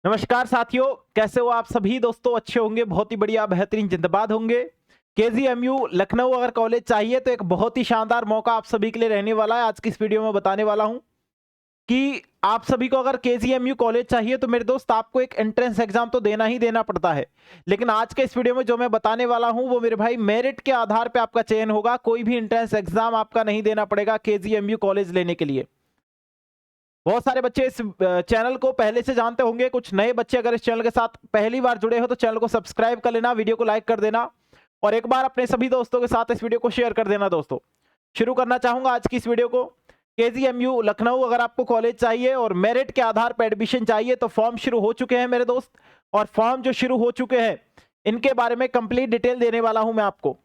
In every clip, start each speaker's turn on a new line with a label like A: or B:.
A: नमस्कार साथियों, कैसे हो आप सभी दोस्तों? अच्छे होंगे, बहुत ही बढ़िया, बेहतरीन, जिंदाबाद होंगे। केजीएमयू लखनऊ अगर कॉलेज चाहिए तो एक बहुत ही शानदार मौका आप सभी के लिए रहने वाला है। आज की इस वीडियो में बताने वाला हूं कि आप सभी को अगर केजीएमयू कॉलेज चाहिए तो मेरे दोस्त आपको एक एंट्रेंस एग्जाम तो देना ही देना पड़ता है। लेकिन आज के इस वीडियो में जो मैं बताने वाला हूं वो मेरे भाई मेरिट के आधार पर आपका चयन होगा। कोई भी एंट्रेंस एग्जाम आपका नहीं देना पड़ेगा केजीएमयू कॉलेज लेने के लिए। बहुत सारे बच्चे इस चैनल को पहले से जानते होंगे, कुछ नए बच्चे अगर इस चैनल के साथ पहली बार जुड़े हो तो चैनल को सब्सक्राइब कर लेना, वीडियो को लाइक कर देना और एक बार अपने सभी दोस्तों के साथ इस वीडियो को शेयर कर देना। दोस्तों शुरू करना चाहूंगा आज की इस वीडियो को। केजीएमयू लखनऊ अगर आपको कॉलेज चाहिए और मेरिट के आधार पर एडमिशन चाहिए तो फॉर्म शुरू हो चुके हैं मेरे दोस्त, और फॉर्म जो शुरू हो चुके हैं इनके बारे में कंप्लीट डिटेल देने वाला हूं मैं आपको।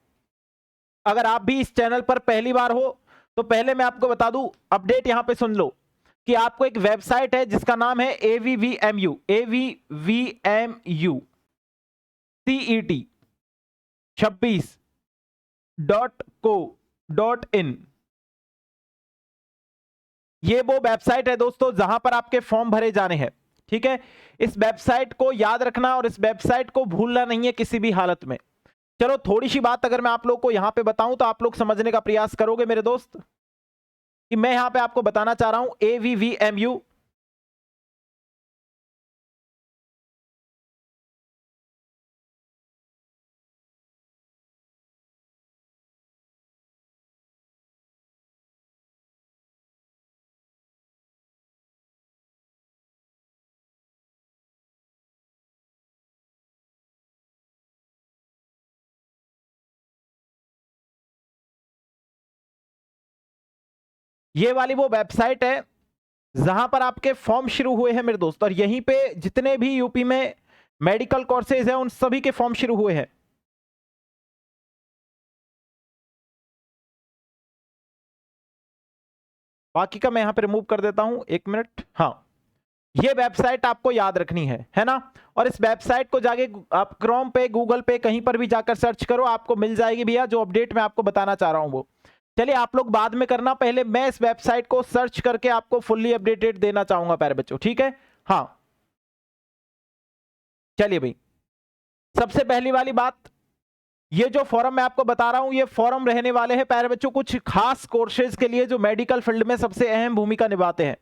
A: अगर आप भी इस चैनल पर पहली बार हो तो पहले मैं आपको बता दूं, अपडेट यहां पे सुन लो कि आपको एक वेबसाइट है जिसका नाम है AVVMU CET 26.co.in। ये वो वेबसाइट है दोस्तों जहां पर आपके फॉर्म भरे जाने हैं। ठीक है, इस वेबसाइट को याद रखना और इस वेबसाइट को भूलना नहीं है किसी भी हालत में। चलो थोड़ी सी बात अगर मैं आप लोग को यहां पे बताऊं तो आप लोग समझने का प्रयास करोगे मेरे दोस्त कि मैं यहां पे आपको बताना चाह रहा हूं AVVMU। ये वाली वो वेबसाइट है जहां पर आपके फॉर्म शुरू हुए हैं मेरे दोस्त, और यहीं पे जितने भी यूपी में मेडिकल कोर्सेज हैं उन सभी के फॉर्म शुरू हुए हैं। बाकी का मैं यहां पे रिमूव कर देता हूं, एक मिनट। हाँ, ये वेबसाइट आपको याद रखनी है ना। और इस वेबसाइट को जाके आप क्रोम पे, गूगल पे, कहीं पर भी जाकर सर्च करो, आपको मिल जाएगी भैया जो अपडेट मैं आपको बताना चाह रहा हूं वो। चलिए आप लोग बाद में करना, पहले मैं इस वेबसाइट को सर्च करके आपको फुल्ली अपडेटेड देना चाहूंगा प्यारे बच्चों, ठीक है। हाँ चलिए भाई, सबसे पहली वाली बात, ये जो फॉरम मैं आपको बता रहा हूं ये फॉरम रहने वाले हैं प्यारे बच्चों कुछ खास कोर्सेज के लिए जो मेडिकल फील्ड में सबसे अहम भूमिका निभाते हैं।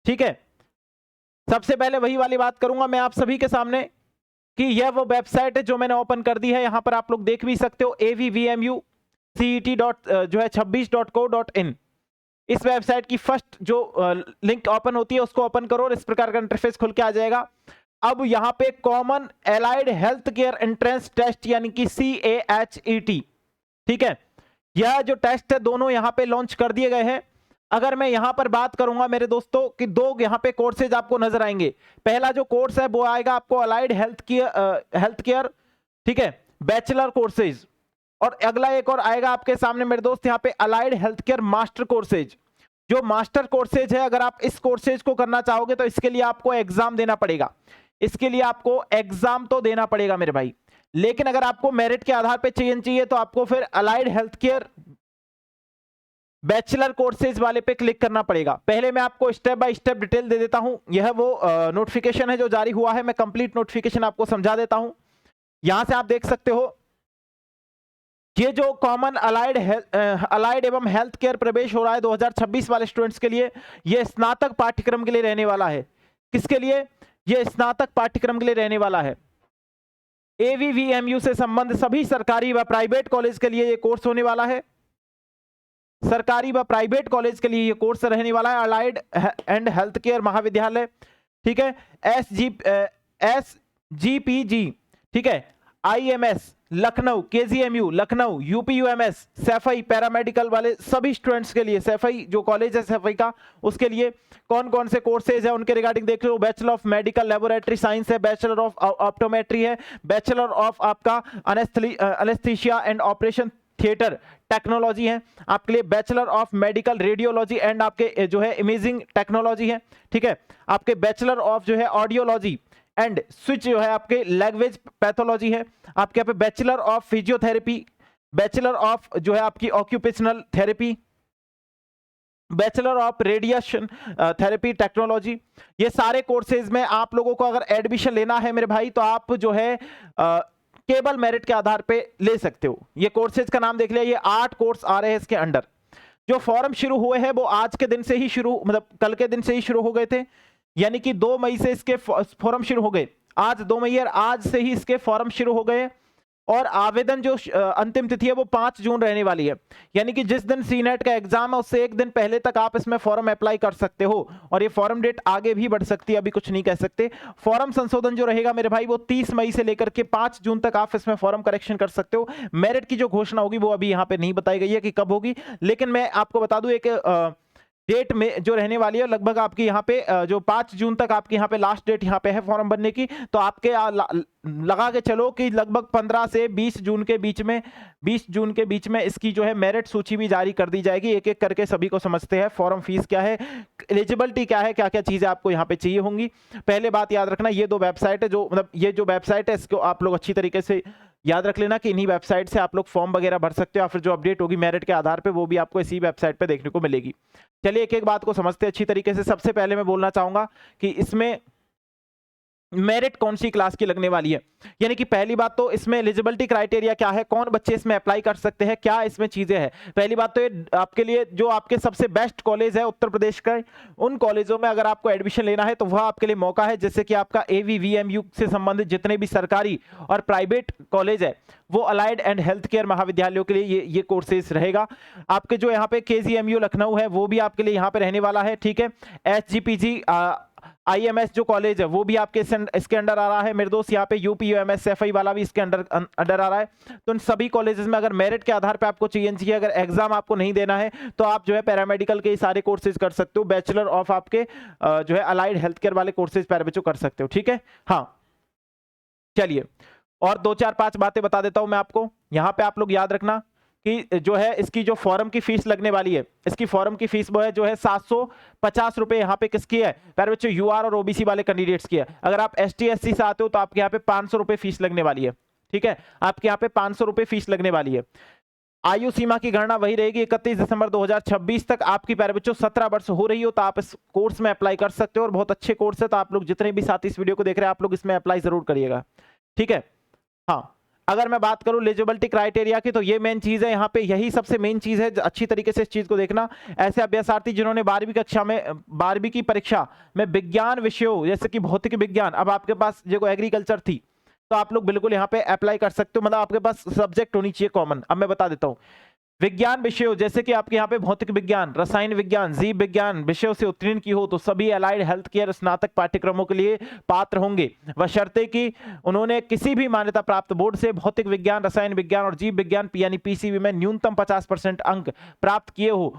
A: ठीक है, सबसे पहले वही वाली बात करूंगा मैं आप सभी के सामने कि यह वो वेबसाइट है जो मैंने ओपन कर दी है। यहां पर आप लोग देख भी सकते हो AVVMU CET जो है 26.co.in। इस वेबसाइट की फर्स्ट जो लिंक ओपन होती है उसको ओपन करो और इस प्रकार का इंटरफेस खुल के आ जाएगा। अब यहां पे common allied health care entrance test यानी कि CAHET, ठीक है, यह जो टेस्ट है दोनों यहां पे लॉन्च कर दिए गए हैं। अगर मैं यहां पर बात करूंगा मेरे दोस्तों कि दो यहां पे कोर्सेज आपको नजर आएंगे। पहला जो कोर्स है वो आएगा आपको अलाइड हेल्थ केयर, ठीक है, बैचलर कोर्सेज। और अगला एक और आएगा आपके सामने मेरे दोस्त यहां पे allied health care master courses. जो मास्टर कोर्सेज है, अगर आप इस कोर्सेज को करना चाहोगे तो इसके लिए आपको एग्जाम देना पड़ेगा। इसके लिए आपको एग्जाम तो देना पड़ेगा मेरे भाई, लेकिन अगर आपको मेरिट के आधार पर चयन चाहिए तो आपको फिर allied health care bachelor courses वाले पे क्लिक करना पड़ेगा। पहले मैं आपको स्टेप बाय स्टेप डिटेल दे देता हूं। यह वो नोटिफिकेशन है जो जारी हुआ है, मैं कंप्लीट नोटिफिकेशन आपको समझा देता हूं। यहां से आप देख सकते हो ये जो कॉमन अलाइड एवं हेल्थ केयर प्रवेश हो रहा है 2026 वाले स्टूडेंट्स के लिए, ये स्नातक पाठ्यक्रम के लिए रहने वाला है। किसके लिए? ये स्नातक पाठ्यक्रम के लिए रहने वाला है। AVVMU से संबंध सभी सरकारी व प्राइवेट कॉलेज के लिए ये कोर्स होने वाला है। सरकारी व प्राइवेट कॉलेज के लिए ये कोर्स रहने वाला है, अलाइड एंड हेल्थ केयर महाविद्यालय, ठीक है, SGPG, ठीक है, IMS Lucknow, KGMU Lucknow, UPUMS Saifai paramedical वाले सभी स्टूडेंट्स के लिए, सैफई जो कॉलेज है सैफई का, उसके लिए कौन कौन से कोर्सेज है उनके रिगार्डिंग देख लो। Bachelor of medical laboratory science है, बैचलर ऑफ ऑप्टोमेट्री है, बैचलर ऑफ आपका anaesthesia and operation theatre technology है आपके लिए, bachelor of medical radiology and आपके जो है इमेजिंग टेक्नोलॉजी है, ठीक है, आपके बैचलर ऑफ जो है ऑडियोलॉजी एंड स्विच जो है आपके लैंग्वेज पैथोलॉजी है, आपके यहाँ पे bachelor of physiotherapy, bachelor of जो है आपकी occupational therapy, bachelor of radiation therapy technology. ये सारे कोर्सेज में आप लोगों को अगर एडमिशन लेना है मेरे भाई, तो आप जो है केवल मेरिट के आधार पे ले सकते हो। ये कोर्सेज का नाम देख लिया, ये 8 कोर्स आ रहे हैं इसके अंडर। जो फॉर्म शुरू हुए हैं वो आज के दिन से ही शुरू, मतलब कल के दिन से ही शुरू हो गए थे, यानी कि 2 मई से इसके फॉर्म शुरू हो गए। आज 2 मई है, आज से ही इसके फॉर्म शुरू हो गए। और आवेदन जो अंतिम तिथि है वो 5 जून रहने वाली है, यानी कि जिस दिन सीनेट का एग्जाम है उससे एक दिन पहले तक आप इसमें फॉर्म अप्लाई कर सकते हो। और ये फॉर्म डेट आगे भी बढ़ सकती है, अभी कुछ नहीं कह सकते। फॉर्म संशोधन जो रहेगा मेरे भाई वो 30 मई से लेकर के 5 जून तक आप इसमें फॉर्म करेक्शन कर सकते हो। मेरिट की जो घोषणा होगी वो अभी यहाँ पे नहीं बताई गई है कि कब होगी, लेकिन मैं आपको बता दूं एक डेट में जो रहने वाली है लगभग आपकी यहाँ पे जो 5 जून तक आपकी यहाँ पे लास्ट डेट यहाँ पे है फॉर्म भरने की। तो आपके लगा के चलो कि लगभग 15 से 20 जून के बीच में इसकी जो है मेरिट सूची भी जारी कर दी जाएगी। एक एक करके सभी को समझते हैं फॉर्म फीस क्या है, एलिजिबिलिटी क्या है, क्या क्या चीजें आपको यहाँ पे चाहिए होंगी। पहले बात याद रखना, ये 2 वेबसाइट है जो, मतलब ये जो वेबसाइट है इसको आप लोग अच्छी तरीके से याद रख लेना कि इन्हीं वेबसाइट से आप लोग फॉर्म वगैरह भर सकते हो, या फिर जो अपडेट होगी मेरिट के आधार पे वो भी आपको इसी वेबसाइट पे देखने को मिलेगी। चलिए एक एक बात को समझते हैं अच्छी तरीके से। सबसे पहले मैं बोलना चाहूंगा कि इसमें मेरिट कौन सी क्लास की लगने वाली है, यानी कि पहली बात तो इसमें एलिजिबिलिटी क्राइटेरिया क्या है, कौन बच्चे इसमें अप्लाई कर सकते हैं, क्या इसमें चीजें हैं। पहली बात तो ये आपके लिए जो आपके सबसे बेस्ट कॉलेज है उत्तर प्रदेश का, उन कॉलेजों में अगर आपको एडमिशन लेना है तो वह आपके लिए मौका है। जैसे कि आपका AVVMU से संबंधित जितने भी सरकारी और प्राइवेट कॉलेज है वो अलाइड एंड हेल्थ केयर महाविद्यालयों के लिए ये कोर्सेज रहेगा। आपके जो यहाँ पे KGMU लखनऊ है वो भी आपके लिए यहाँ पे रहने वाला है, ठीक है। SGPG IMS जो कॉलेज है वो भी आपके इसके अंडर आ रहा है मेरे दोस्त। यहाँ पे UPUMS FI वाला भी इसके अंडर आ रहा है। तो इन सभी कॉलेजेस में अगर मेरिट के आधार पे आपको चाहिए, अगर एग्जाम आपको नहीं देना है तो आप जो है पैरामेडिकल के सारे कोर्सेज कर सकते हो। बैचलर ऑफ आपके जो है अलाइड हेल्थ केयर वाले कोर्सेज पैरामेडिकल कर सकते हो, ठीक है। हाँ चलिए और 2-4-5 बातें बता देता हूं मैं आपको। यहाँ पे आप लोग याद रखना कि जो है इसकी जो फॉर्म की फीस लगने वाली है, इसकी फॉर्म की फीस वो है जो है 750 रुपए यहाँ पे किसकी है, पैर बच्चों UR और OBC वाले कैंडिडेट्स की है। अगर आप ST SC से आते हो तो आपके यहाँ पे 500 रुपए फीस लगने वाली है, ठीक है। आपके यहाँ पे 500 रुपए फीस लगने वाली है। आयु सीमा की गणना वही रहेगी 31 दिसंबर 2026 तक। आपकी पैर बच्चों 17 वर्ष हो रही हो तो आप इस कोर्स में अप्लाई कर सकते हो, और बहुत अच्छे कोर्स है। तो आप लोग जितने भी साथी इस वीडियो को देख रहे हैं आप लोग इसमें अप्लाई जरूर करिएगा, ठीक है। हाँ अगर मैं बात करूं एलिजिबिलिटी क्राइटेरिया की तो ये मेन चीज है, यहाँ पे यही सबसे मेन चीज है। अच्छी तरीके से इस चीज को देखना। ऐसे अभ्यासार्थी जिन्होंने 12वीं कक्षा में 12वीं की परीक्षा में विज्ञान विषयों जैसे कि भौतिक विज्ञान, अब आपके पास जो एग्रीकल्चर थी तो आप लोग बिल्कुल यहाँ पे अप्लाई कर सकते हो, मतलब आपके पास सब्जेक्ट होनी चाहिए कॉमन। अब मैं बता देता हूँ विज्ञान विषयों जैसे कि आपके यहाँ पे भौतिक विज्ञान, रसायन विज्ञान, जीव विज्ञान विषयों से उत्तीर्ण की हो तो सभी अलाइड हेल्थ केयर स्नातक पाठ्यक्रमों के लिए पात्र होंगे, बशर्ते कि उन्होंने किसी भी मान्यता प्राप्त बोर्ड से भौतिक विज्ञान, रसायन विज्ञान और जीव विज्ञान यानी PCB में न्यूनतम 50% अंक प्राप्त किए हो,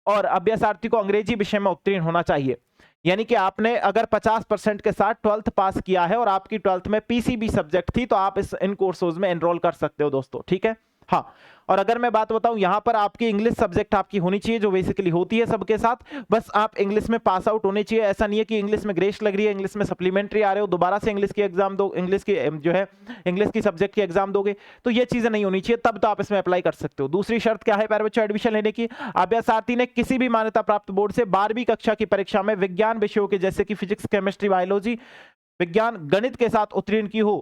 A: और अभ्यासार्थी को अंग्रेजी विषय में उत्तीर्ण होना चाहिए। यानी कि आपने अगर 50% के साथ 12th पास किया है और आपकी 12th में PCB सब्जेक्ट थी तो आप इन कोर्सेज में एनरोल कर सकते हो दोस्तों, ठीक है। हाँ और अगर मैं बात बताऊं यहाँ पर आपकी इंग्लिश सब्जेक्ट आपकी होनी चाहिए जो बेसिकली होती है सबके साथ, बस आप इंग्लिश में पास आउट होने चाहिए। ऐसा नहीं है कि इंग्लिश में ग्रेस लग रही है, इंग्लिश में सप्लीमेंट्री आ रहे हो, दोबारा से इंग्लिश की एग्जाम दो, इंग्लिश की जो है इंग्लिश की सब्जेक्ट की एग्जाम दोगे, तो ये चीजें नहीं होनी चाहिए, तब तो आप इसमें अप्लाई कर सकते हो। दूसरी शर्त क्या है प्यारे बच्चों एडमिशन लेने की, अभ्यासार्थी ने किसी भी मान्यता प्राप्त बोर्ड से 12वीं कक्षा की परीक्षा में विज्ञान विषयों के जैसे कि फिजिक्स, केमिस्ट्री, बायोलॉजी, विज्ञान, गणित के साथ उत्तीर्ण की हो,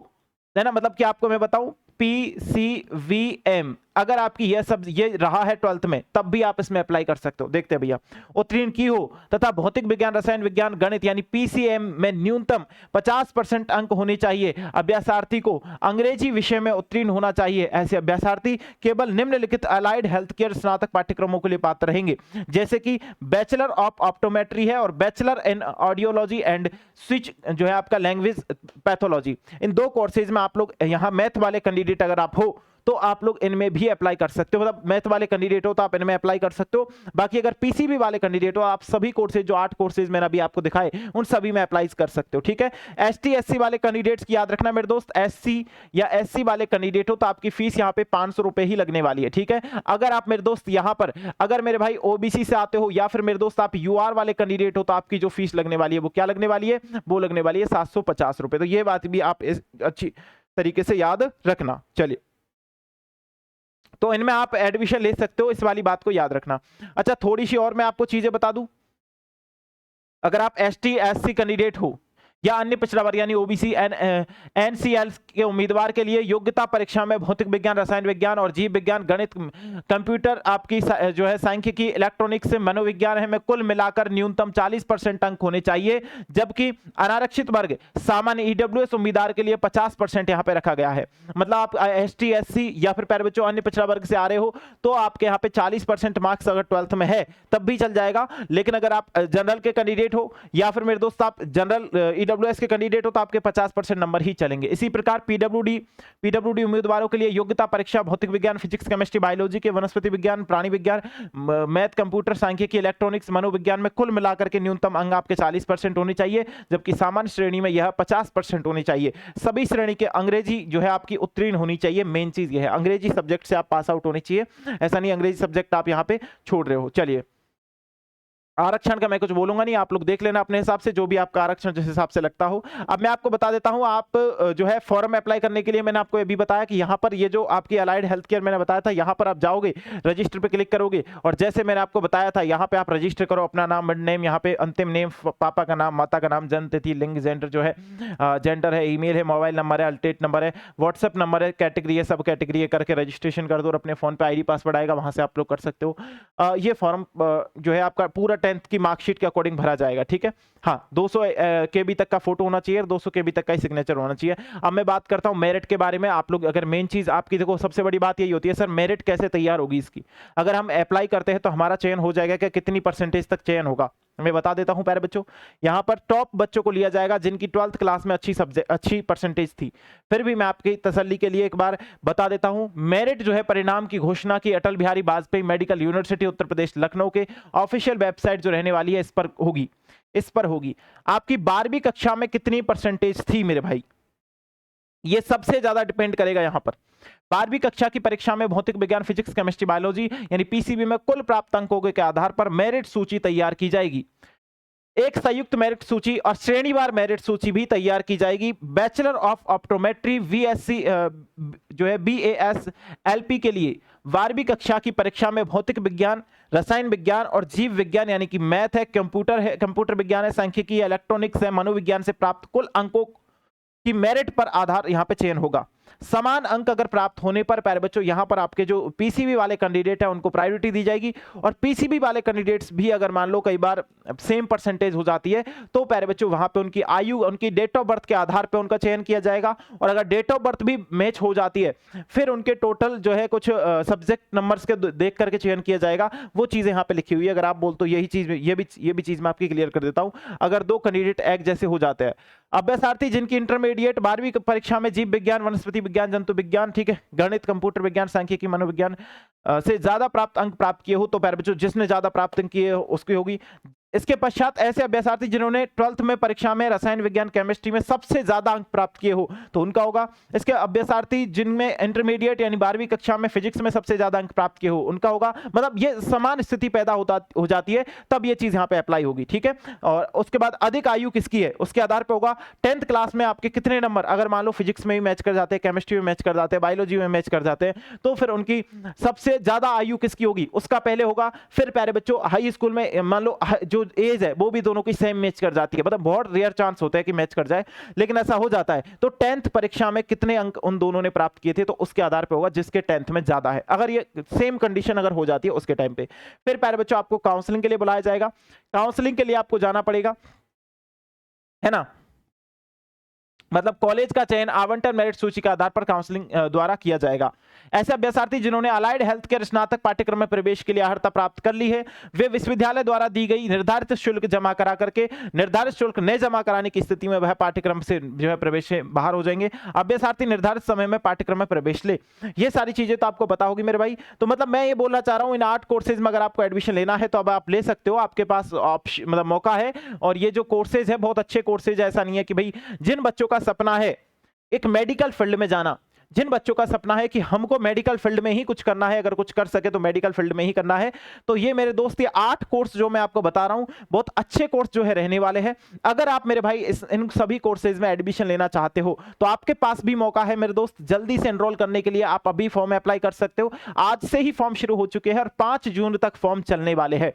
A: है ना। मतलब कि आपको मैं बताऊं PCVM अगर आपकी ये रहा है 12th में तब भी आप इसमें अप्लाई कर सकते हो। देखते हैं भैया, उत्तीर्ण की हो तथा भौतिक विज्ञान, रसायन विज्ञान, गणित यानी PCM में न्यूनतम 50% अंक होने चाहिए। अभ्यासार्थी को अंग्रेजी विषय में उत्तीर्ण होना चाहिए। ऐसे अभ्यासार्थी केवल निम्नलिखित अलाइड हेल्थ केयर स्नातक पाठ्यक्रमों के लिए पात्र रहेंगे, जैसे कि बैचलर ऑफ ऑप्टोमेट्री है और bachelor in audiology and switch जो है आपका लैंग्वेज पैथोलॉजी। इन 2 कोर्सेज में आप लोग यहाँ मैथ वाले कैंडिडेट अगर आप हो तो आप लोग इनमें भी अप्लाई कर सकते हो, मतलब मैथ वाले कैंडिडेट हो तो आप इनमें अप्लाई कर सकते हो। बाकी अगर PCB वाले कैंडिडेट हो आप सभी कोर्सेज जो 8 कोर्सेज मैंने अभी आपको दिखाए उन सभी में अप्लाई कर सकते हो, ठीक है। ST SC वाले कैंडिडेट्स की याद रखना मेरे दोस्त, SC या SC वाले कैंडिडेट हो तो आपकी फीस यहाँ पे 500 रुपए ही लगने वाली है, ठीक है। अगर आप मेरे दोस्त यहाँ पर अगर मेरे भाई OBC से आते हो या फिर मेरे दोस्त आप UR वाले कैंडिडेट हो तो आपकी जो फीस लगने वाली है वो क्या लगने वाली है, वो लगने वाली है 750 रुपए। तो ये बात भी आप अच्छी तरीके से याद रखना। चलिए तो इनमें आप एडमिशन ले सकते हो, इस वाली बात को याद रखना। अच्छा, थोड़ी सी और मैं आपको चीजें बता दूं। अगर आप एसटी एससी कैंडिडेट हो या अन्य पिछड़ा वर्ग यानी ओबीसी एनसीएल के उम्मीदवार के लिए योग्यता परीक्षा में भौतिक विज्ञान, रसायन विज्ञान और जीव विज्ञान, गणित, कंप्यूटर, आपकी जो है सांख्यिकी, इलेक्ट्रॉनिक्स, मनोविज्ञान है में कुल मिलाकर न्यूनतम 40% अंक होने चाहिए। जबकि अनारक्षित वर्ग सामान्य ईडब्ल्यूएस उम्मीदवार के लिए 50% यहाँ पे रखा गया है। मतलब आप एसटी एससी या फिर पैर बच्चों अन्य पिछड़ा वर्ग से आ रहे हो तो आपके यहाँ पे 40% मार्क्स अगर 12th में है तब भी चल जाएगा। लेकिन अगर आप जनरल के कैंडिडेट हो या फिर मेरे दोस्त आप जनरल ईडब्ल्यूएस के कैंडिडेट हो तो आपके 50% नंबर ही चलेंगे। इसी प्रकार पीडब्ल्यूडी उम्मीदवारों के लिए योग्यता परीक्षा भौतिक विज्ञान, फिजिक्स, केमिस्ट्री, बायोलॉजी के, वनस्पति विज्ञान, प्राणी विज्ञान, मैथ, कंप्यूटर, सांख्यिकी, इलेक्ट्रॉनिक्स, मनोविज्ञान में कुल मिलाकर के न्यूनतम अंक आपके 40% होने चाहिए। जबकि सामान्य श्रेणी में यह 50% होने चाहिए। सभी श्रेणी के अंग्रेजी जो है आपकी उत्तीर्ण होनी चाहिए। मेन चीज यह है, अंग्रेजी सब्जेक्ट से आप पास आउट होने चाहिए। ऐसा नहीं अंग्रेजी सब्जेक्ट आप यहाँ पे छोड़ रहे हो। चलिए, आरक्षण का मैं कुछ बोलूंगा नहीं, आप लोग देख लेना अपने हिसाब से, जो भी आपका आरक्षण जिस हिसाब से लगता हो। अब मैं आपको बता देता हूं, आप जो है फॉर्म अप्लाई करने के लिए मैंने आपको ये भी बताया कि यहाँ पर ये जो आपकी अलाइड हेल्थ केयर मैंने बताया था, यहाँ पर आप जाओगे, रजिस्टर पे क्लिक करोगे और जैसे मैंने आपको बताया था यहाँ पे आप रजिस्टर करो अपना नाम, मिड नेम, यहाँ पे अंतिम नेम, पापा का नाम, माता का नाम, जन्म तिथि, लिंग, जेंडर जो है, जेंडर है, ईमेल है, मोबाइल नंबर है, अल्टेट नंबर है, व्हाट्सएप नंबर है, कैटेगरी है, सब कैटेगरी करके रजिस्ट्रेशन कर दो और अपने फोन पे आईडी पासवर्ड आएगा, वहां से आप लोग कर सकते हो। ये फॉर्म जो है आपका पूरा 10th की मार्कशीट के अकॉर्डिंग भरा जाएगा। ठीक है, हाँ 200 केबी तक का फोटो होना चाहिए और 200 केबी तक का ही सिग्नेचर होना चाहिए। अब मैं बात करता हूं मेरिट के बारे में। आप लोग अगर मेन चीज आपकी देखो, सबसे बड़ी बात यही होती है सर मेरिट कैसे तैयार होगी इसकी। अगर हम अप्लाई करते हैं तो हमारा चयन हो जाएगा कि कितनी परसेंटेज तक चयन होगा, मैं बता देता हूं प्यारे बच्चों। यहां पर टॉप बच्चों को लिया जाएगा जिनकी 12th क्लास में अच्छी परसेंटेज थी। फिर भी मैं आपकी तसल्ली के लिए एक बार बता देता हूं, मेरिट जो है परिणाम की घोषणा की अटल बिहारी वाजपेयी मेडिकल यूनिवर्सिटी उत्तर प्रदेश लखनऊ के ऑफिशियल वेबसाइट जो रहने वाली है इस पर होगी। आपकी 12वीं कक्षा में कितनी परसेंटेज थी मेरे भाई, ये सबसे ज्यादा डिपेंड करेगा यहां पर। 12वीं कक्षा की परीक्षा में भौतिक विज्ञान, फिजिक्स, केमिस्ट्री, बायोलॉजी यानी पीसीबी में कुल प्राप्त अंकों के आधार पर मेरिट सूची तैयार की जाएगी। एक संयुक्त मेरिट सूची और श्रेणीवार मेरिट सूची भी तैयार की जाएगी। बैचलर ऑफ ऑप्टोमेट्री वीएससी जो है बीएएस एलपी के लिए 12वीं कक्षा की परीक्षा में भौतिक विज्ञान, रसायन विज्ञान और जीव विज्ञान यानी कि मैथ है, कंप्यूटर विज्ञान है, सांख्यिकी, इलेक्ट्रॉनिक्स है, मनोविज्ञान से प्राप्त कुल अंकों की मेरिट पर आधार यहां पे चयन होगा। समान अंक अगर प्राप्त होने पर प्यारे बच्चों यहां पर आपके जो पीसीबी वाले कैंडिडेट है उनको प्रायोरिटी दी जाएगी। और पीसीबी वाले कैंडिडेट्स भी अगर मान लो कई बार सेम परसेंटेज हो जाती है तो प्यारे बच्चों वहां पे उनकी आयु, उनकी डेट ऑफ बर्थ के आधार पे उनका चयन किया जाएगा। और अगर डेट ऑफ बर्थ भी मैच हो जाती है फिर उनके टोटल जो है कुछ सब्जेक्ट नंबर्स के देख करके चयन किया जाएगा। वो चीजें यहाँ पे लिखी हुई है, अगर आप बोल तो यही चीज, ये भी चीज मैं आपकी क्लियर कर देता हूं। अगर दो कैंडिडेट एक जैसे हो जाते हैं, अभ्यर्थी जिनकी इंटरमीडिएट 12वीं परीक्षा में जीव विज्ञान, वनस्पति विज्ञान, जंतु विज्ञान, ठीक है, गणित, कंप्यूटर विज्ञान, सांख्यिकी, मनोविज्ञान से ज्यादा प्राप्त अंक प्राप्त किए हो तो प्यारे बच्चों जिसने ज्यादा प्राप्त अंक किए उसकी होगी। इसके पश्चात ऐसे अभ्यर्थी जिन्होंने 12th में परीक्षा में रसायन विज्ञान, केमिस्ट्री में सबसे ज्यादा अंक प्राप्त किए हो तो उनका होगा। इसके अभ्यर्थी जिनमें इंटरमीडिएट यानी 12वीं कक्षा में फिजिक्स में सबसे ज्यादा अंक प्राप्त किए हो उनका होगा। मतलब ये समान स्थिति पैदा हो जाती है तब ये चीज यहाँ पे अप्लाई होगी। ठीक है, और उसके बाद अधिक आयु किसकी है उसके आधार पर होगा। 10th क्लास में आपके कितने नंबर अगर मान लो फिजिक्स में भी मैच कर जाते हैं, केमिस्ट्री में मैच कर जाते हैं, बायोलॉजी में मैच कर जाते हैं तो फिर उनकी सबसे ज्यादा आयु किसकी होगी उसका पहले होगा। फिर प्यारे बच्चों हाई स्कूल में मान लो जो एज है वो भी दोनों की सेम मैच कर जाती है, मतलब बहुत रेयर चांस होता है कि मैच कर जाए लेकिन ऐसा हो जाता है। तो 10th परीक्षा में कितने अंक उन दोनों ने प्राप्त किए थे तो उसके आधार पे होगा जिसके 10th में ज्यादा है। अगर ये सेम कंडीशन अगर हो जाती है उसके टाइम पे फिर प्यारे बच्चों आपको काउंसलिंग के लिए बुलाया जाएगा। काउंसलिंग के लिए आपको जाना पड़ेगा, है ना, मतलब कॉलेज का चयन आवंटन मेरिट सूची के आधार पर काउंसलिंग द्वारा किया जाएगा। ऐसे अभ्यर्थी जिन्होंने अलाइड हेल्थ केयर स्नातक पाठ्यक्रम में प्रवेश के लिए अर्हता प्राप्त कर ली है वे विश्वविद्यालय द्वारा दी गई निर्धारित शुल्क जमा करा करके निर्धारित शुल्क न जमा कराने की स्थिति में वह पाठ्यक्रम से जो है प्रवेश से बाहर हो जाएंगे। अभ्यर्थी निर्धारित समय में पाठ्यक्रम में प्रवेश ले, ये सारी चीजें तो आपको पता होगी मेरे भाई। तो मतलब मैं ये बोलना चाह रहा हूँ इन 8 कोर्सेज में अगर आपको एडमिशन लेना है तो अब आप ले सकते हो, आपके पास ऑप्शन मतलब मौका है। और ये जो कोर्सेज है बहुत अच्छे कोर्सेज, ऐसा नहीं है कि भाई जिन बच्चों का सपना है एक मेडिकल फील्ड में जाना, जिन बच्चों का सपना है कि हमको मेडिकल फील्ड में ही कुछ करना है, अगर कुछ कर सके तो मेडिकल फील्ड में ही करना है, तो ये मेरे दोस्त ये 8 कोर्स जो मैं आपको बता रहा हूं बहुत अच्छे कोर्स जो है रहने वाले हैं। अगर आप मेरे भाई इन सभी कोर्सेज में एडमिशन लेना चाहते हो तो आपके पास भी मौका है मेरे दोस्त, जल्दी से एनरोल करने के लिए आप अभी फॉर्म अप्लाई कर सकते हो। आज से ही फॉर्म शुरू हो चुके हैं और 5 जून तक फॉर्म चलने वाले हैं।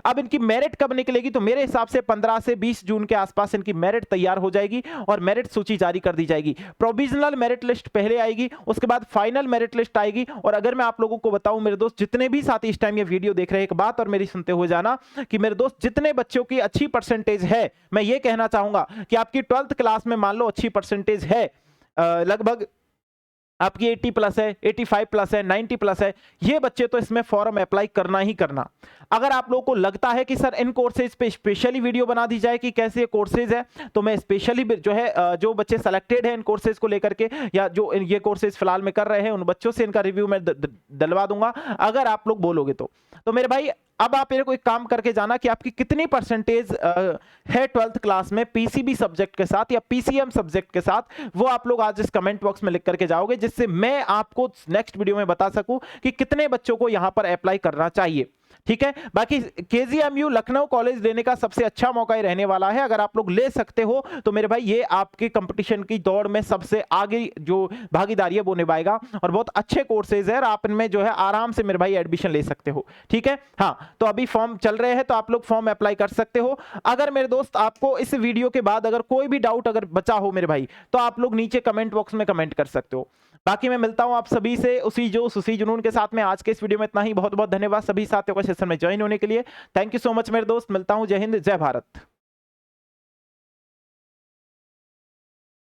A: अब इनकी मेरिट कब निकलेगी, तो मेरे हिसाब से 15 से 20 जून के आसपास इनकी मेरिट तैयार हो जाएगी और मेरिट सूची जारी कर दी जाएगी। प्रोविजनल मेरिट लिस्ट पहले आएगी, उसके बाद फाइनल मेरिट लिस्ट आएगी। और अगर मैं आप लोगों को बताऊं मेरे दोस्त, जितने भी साथी इस टाइम ये वीडियो देख रहे हैं, एक बात और मेरी सुनते हुए जाना कि मेरे दोस्त जितने बच्चों की अच्छी परसेंटेज है, मैं ये कहना चाहूंगा कि आपकी 12th क्लास में मान लो अच्छी परसेंटेज है, लगभग आपकी 80 प्लस है, 85 प्लस है, 90 प्लस है, ये बच्चे तो इसमें फॉर्म अप्लाई करना ही करना। अगर आप लोगों को लगता है कि सर इन कोर्सेज पे स्पेशली वीडियो बना दी जाए कि कैसे ये कोर्सेज है, तो मैं स्पेशली जो है जो बच्चे सेलेक्टेड हैं इन कोर्सेज को लेकर के, या जो ये कोर्सेज फिलहाल में कर रहे हैं, उन बच्चों से इनका रिव्यू मैं डलवा दूंगा अगर आप लोग बोलोगे तो मेरे भाई अब आप मेरे को एक काम करके जाना कि आपकी कितनी परसेंटेज है 12th क्लास में पीसीबी सब्जेक्ट के साथ या पीसीएम सब्जेक्ट के साथ, वो आप लोग आज इस कमेंट बॉक्स में लिख करके जाओगे, जिससे मैं आपको नेक्स्ट वीडियो में बता सकूं कि कितने बच्चों को यहां पर अप्लाई करना चाहिए। ठीक है, बाकी केजीएमयू लखनऊ कॉलेज लेने का सबसे अच्छा मौका ही रहने वाला है। अगर आप लोग ले सकते हो तो मेरे भाई ये आपके कंपटीशन की दौड़ में सबसे आगे जो भागीदारी है वो निभाएगा, और बहुत अच्छे कोर्सेज है और आप इनमें जो है आराम से मेरे भाई एडमिशन ले सकते हो। ठीक है, हाँ, तो अभी फॉर्म चल रहे हैं तो आप लोग फॉर्म अप्लाई कर सकते हो। अगर मेरे दोस्त आपको इस वीडियो के बाद अगर कोई भी डाउट अगर बचा हो मेरे भाई, तो आप लोग नीचे कमेंट बॉक्स में कमेंट कर सकते हो। बाकी मैं मिलता हूं आप सभी से उसी जुनून के साथ में। आज के इस वीडियो में इतना ही। बहुत बहुत धन्यवाद सभी साथियों को सेशन में ज्वाइन होने के लिए। थैंक यू सो मच मेरे दोस्त। मिलता हूं। जय हिंद, जय भारत।